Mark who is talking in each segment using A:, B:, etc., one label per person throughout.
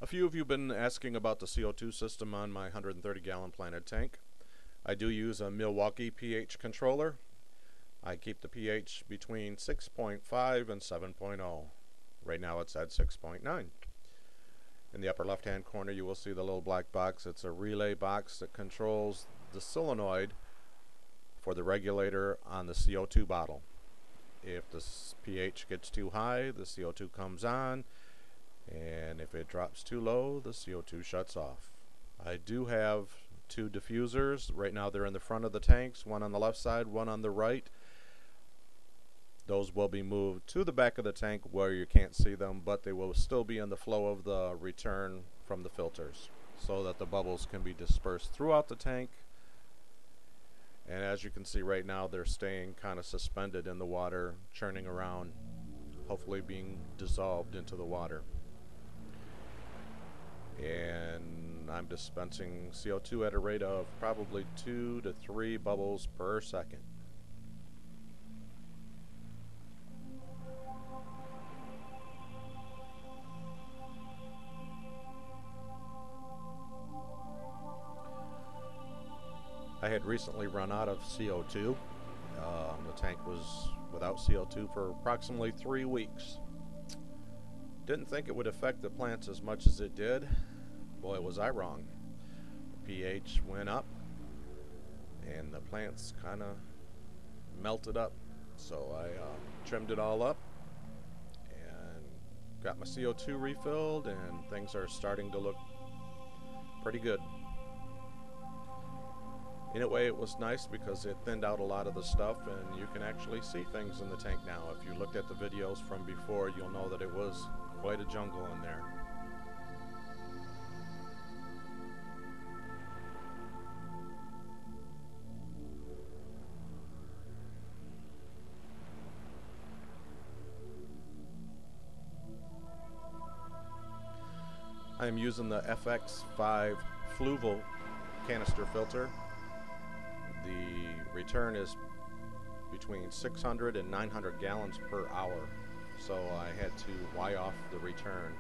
A: A few of you have been asking about the CO2 system on my 130-gallon planted tank. I do use a Milwaukee pH controller. I keep the pH between 6.5 and 7.0. Right now it's at 6.9. In the upper left-hand corner you will see the little black box. It's a relay box that controls the solenoid for the regulator on the CO2 bottle. If the pH gets too high, the CO2 comes on, and if it drops too low, the CO2 shuts off. I do have two diffusers. Right now they're in the front of the tanks, one on the left side, one on the right. Those will be moved to the back of the tank where you can't see them, but they will still be in the flow of the return from the filters so that the bubbles can be dispersed throughout the tank. And as you can see right now, they're staying kind of suspended in the water, churning around, hopefully being dissolved into the water. And I'm dispensing CO2 at a rate of probably 2 to 3 bubbles per second. I had recently run out of CO2. The tank was without CO2 for approximately 3 weeks. Didn't think it would affect the plants as much as it did. Boy, was I wrong. The pH went up and the plants kind of melted up. So I trimmed it all up and got my CO2 refilled, and things are starting to look pretty good. In a way, it was nice because it thinned out a lot of the stuff and you can actually see things in the tank now. If you looked at the videos from before, you'll know that it was quite a jungle in there. I am using the FX5 Fluval canister filter. The return is between 600 and 900 gallons per hour, so I had to Y off the return.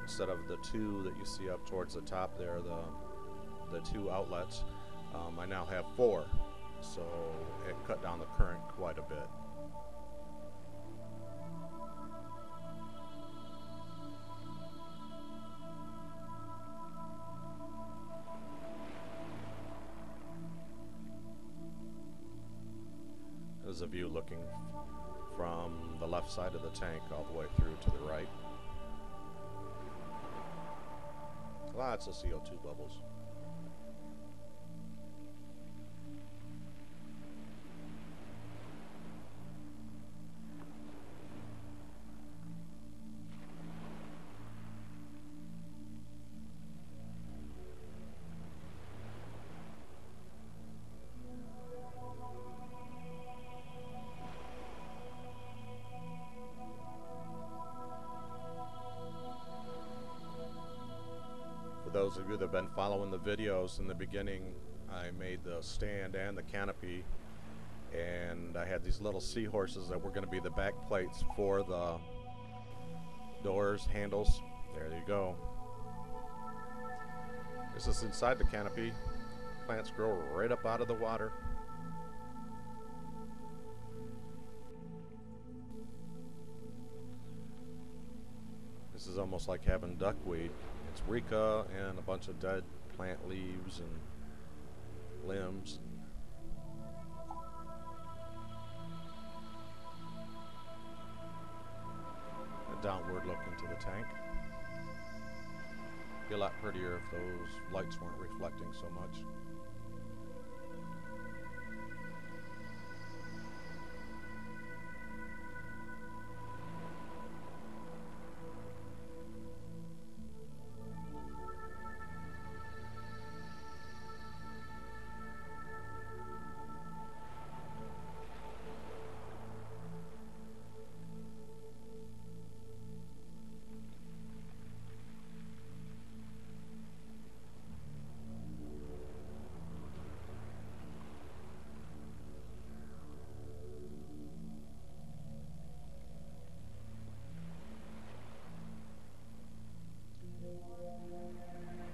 A: Instead of the two that you see up towards the top there, the two outlets, I now have 4, so it cut down the current quite a bit. There's a view looking from the left side of the tank all the way through to the right. Lots of CO2 bubbles. For those of you that have been following the videos, in the beginning I made the stand and the canopy, and I had these little seahorses that were going to be the back plates for the doors, handles. There you go. This is inside the canopy. Plants grow right up out of the water. This is almost like having duckweed. It's Rika and a bunch of dead plant leaves and limbs. A downward look into the tank. Be a lot prettier if those lights weren't reflecting so much.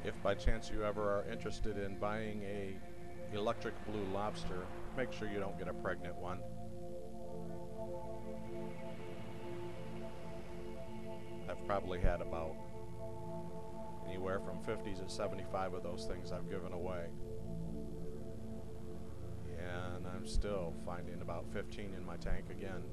A: If by chance you ever are interested in buying a electric blue lobster, make sure you don't get a pregnant one. I've probably had about anywhere from 50 to 75 of those things I've given away. And I'm still finding about 15 in my tank again.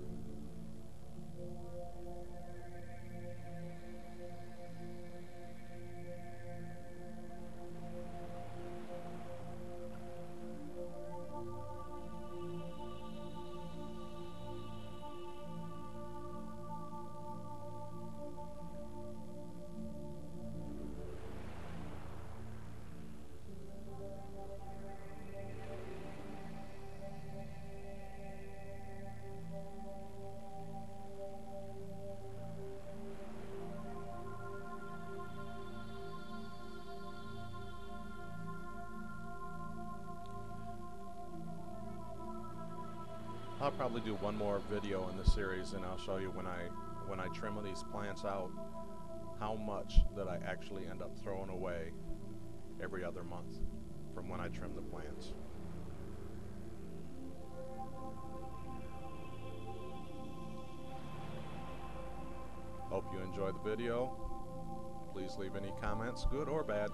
A: I'll probably do one more video in this series, and I'll show you when I trim these plants out how much that I actually end up throwing away every other month from when I trim the plants. Hope you enjoyed the video. Please leave any comments, good or bad.